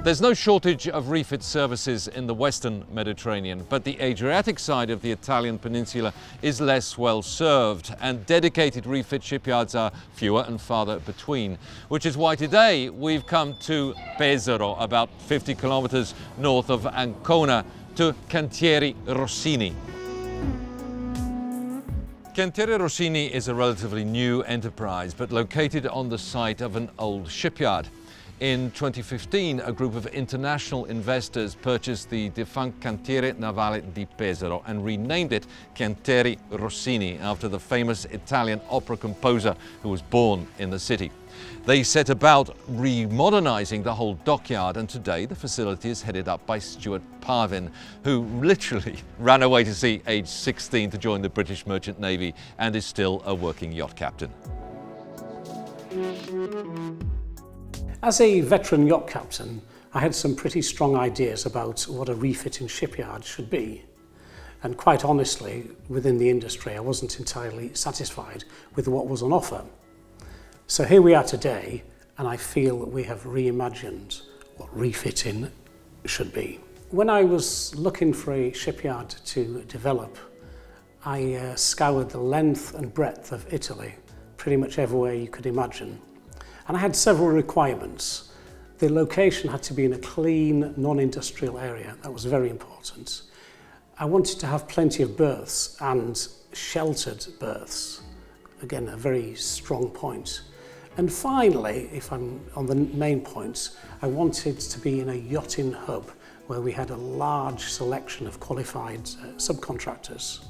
There's no shortage of refit services in the Western Mediterranean, but the Adriatic side of the Italian peninsula is less well served, and dedicated refit shipyards are fewer and farther between, which is why today we've come to Pesaro, about 50 kilometers north of Ancona, to Cantiere Rossini. Cantiere Rossini is a relatively new enterprise, but located on the site of an old shipyard. In 2015, a group of international investors purchased the defunct Cantiere Navale di Pesaro and renamed it Cantiere Rossini after the famous Italian opera composer who was born in the city. They set about remodernizing the whole dockyard, and today the facility is headed up by Stewart Parvin, who literally ran away to sea aged 16 to join the British Merchant Navy and is still a working yacht captain. As a veteran yacht captain, I had some pretty strong ideas about what a refitting shipyard should be. And quite honestly, within the industry, I wasn't entirely satisfied with what was on offer. So here we are today, and I feel that we have reimagined what refitting should be. When I was looking for a shipyard to develop, I scoured the length and breadth of Italy, pretty much everywhere you could imagine. And I had several requirements. The location had to be in a clean, non-industrial area. That was very important. I wanted to have plenty of berths and sheltered berths. Again, a very strong point. And finally, if I'm on the main points, I wanted to be in a yachting hub where we had a large selection of qualified subcontractors.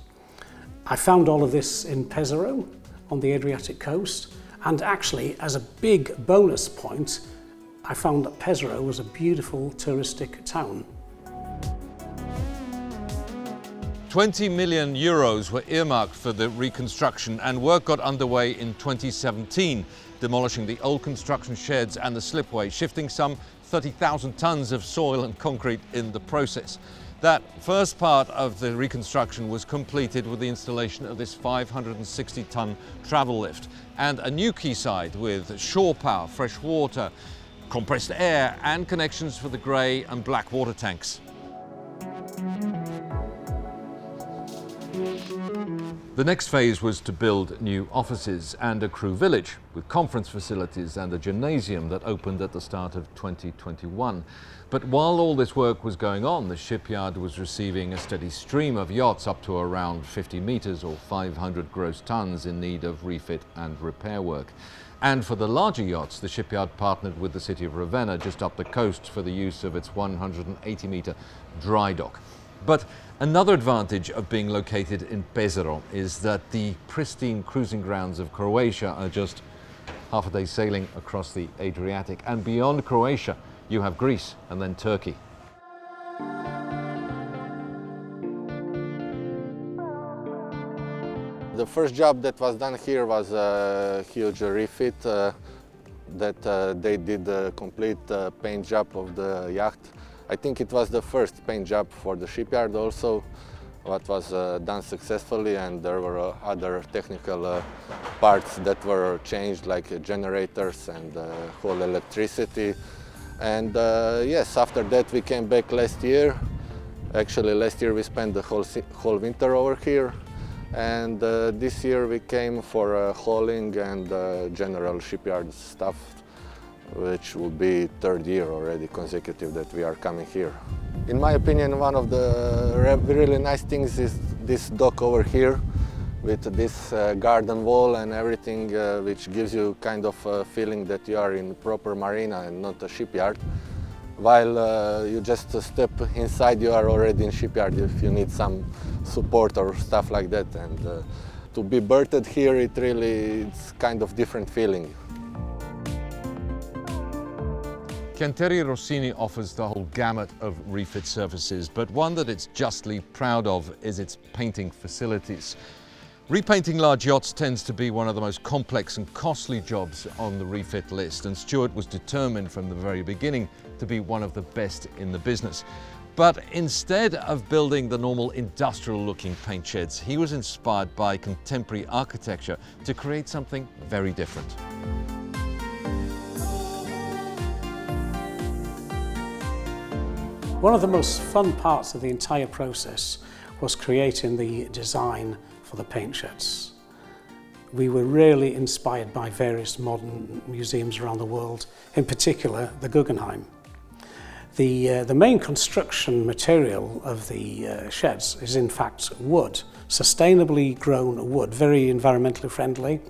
I found all of this in Pesaro on the Adriatic coast. And actually, as a big bonus point, I found that Pesaro was a beautiful touristic town. 20 million euros were earmarked for the reconstruction, and work got underway in 2017, demolishing the old construction sheds and the slipway, shifting some 30,000 tons of soil and concrete in the process. That first part of the reconstruction was completed with the installation of this 560-ton travel lift and a new quayside with shore power, fresh water, compressed air and connections for the grey and black water tanks. The next phase was to build new offices and a crew village with conference facilities and a gymnasium that opened at the start of 2021. But while all this work was going on, the shipyard was receiving a steady stream of yachts up to around 50 meters or 500 gross tons in need of refit and repair work. And for the larger yachts, the shipyard partnered with the city of Ravenna just up the coast for the use of its 180-meter dry dock. But another advantage of being located in Pesaro is that the pristine cruising grounds of Croatia are just half a day sailing across the Adriatic. And beyond Croatia, you have Greece and then Turkey. The first job that was done here was a huge refit that they did a complete paint job of the yacht. I think it was the first paint job for the shipyard also, what was done successfully, and there were other technical parts that were changed, like generators and whole electricity. And yes, after that we came back last year. Actually, last year we spent the whole winter over here, and this year we came for hauling and general shipyard stuff, which will be third year already consecutive that we are coming here. In my opinion, one of the really nice things is this dock over here with this garden wall and everything, which gives you kind of a feeling that you are in proper marina and not a shipyard. While you just step inside, you are already in shipyard if you need some support or stuff like that. And to be berthed here, it's kind of different feeling. Cantiere Rossini offers the whole gamut of refit services, but one that it's justly proud of is its painting facilities. Repainting large yachts tends to be one of the most complex and costly jobs on the refit list, and Stewart was determined from the very beginning to be one of the best in the business. But instead of building the normal industrial-looking paint sheds, he was inspired by contemporary architecture to create something very different. One of the most fun parts of the entire process was creating the design for the paint sheds. We were really inspired by various modern museums around the world, in particular the Guggenheim. The main construction material of the sheds is in fact wood, sustainably grown wood, very environmentally friendly,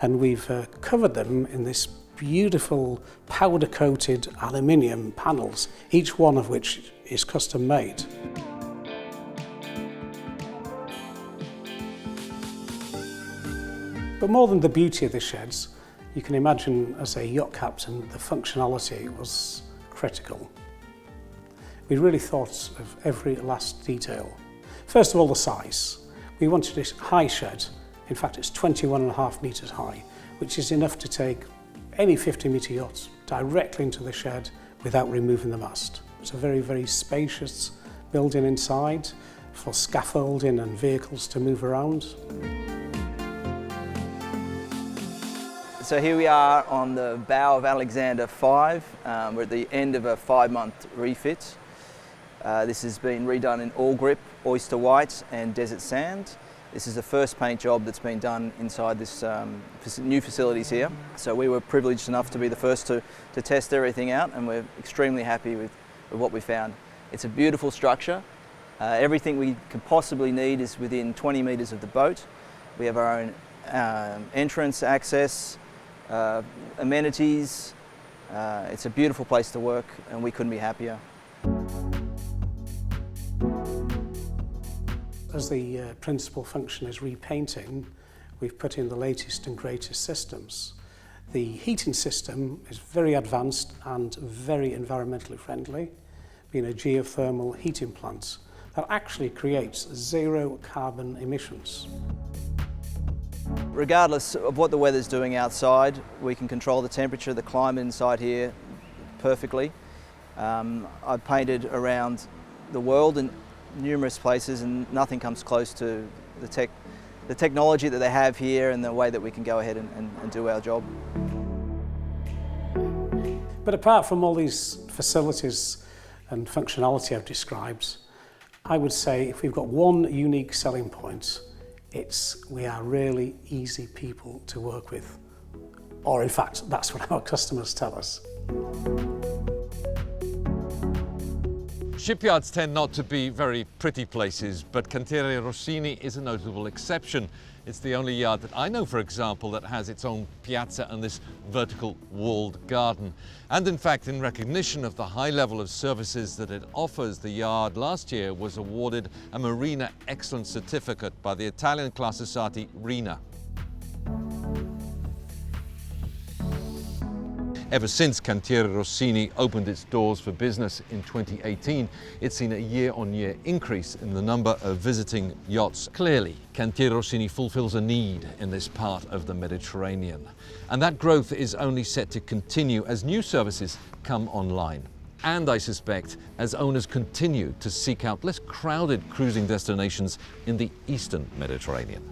and we've covered them in this beautiful powder-coated aluminium panels, each one of which is custom made. But more than the beauty of the sheds, you can imagine as a yacht captain the functionality was critical. We really thought of every last detail. First of all, the size. We wanted this high shed. In fact, it's 21.5 metres high, which is enough to take any 50-metre yacht directly into the shed without removing the mast. It's a very, very spacious building inside for scaffolding and vehicles to move around. So here we are on the bow of Alexander 5. We're at the end of a 5-month refit. This has been redone in all grip, oyster white and desert sand. This is the first paint job that's been done inside this new facilities here. So we were privileged enough to be the first to test everything out, and we're extremely happy with what we found. It's a beautiful structure. Everything we could possibly need is within 20 metres of the boat. We have our own entrance access, amenities. It's a beautiful place to work, and we couldn't be happier. As the principal function is repainting, we've put in the latest and greatest systems. The heating system is very advanced and very environmentally friendly, being a geothermal heating plant that actually creates zero carbon emissions. Regardless of what the weather's doing outside, we can control the temperature, the climate inside here perfectly. I've painted around the world in numerous places, and nothing comes close to the technology that they have here and the way that we can go ahead and do our job. But apart from all these facilities and functionality I've described, I would say if we've got one unique selling point, it's we are really easy people to work with. Or in fact, that's what our customers tell us. Shipyards tend not to be very pretty places, but Cantiere Rossini is a notable exception. It's the only yard that I know, for example, that has its own piazza and this vertical walled garden. And in fact, in recognition of the high level of services that it offers, the yard last year was awarded a Marina Excellence Certificate by the Italian class society RINA. Ever since Cantiere Rossini opened its doors for business in 2018, it's seen a year-on-year increase in the number of visiting yachts. Clearly, Cantiere Rossini fulfills a need in this part of the Mediterranean. And that growth is only set to continue as new services come online. And I suspect as owners continue to seek out less crowded cruising destinations in the Eastern Mediterranean.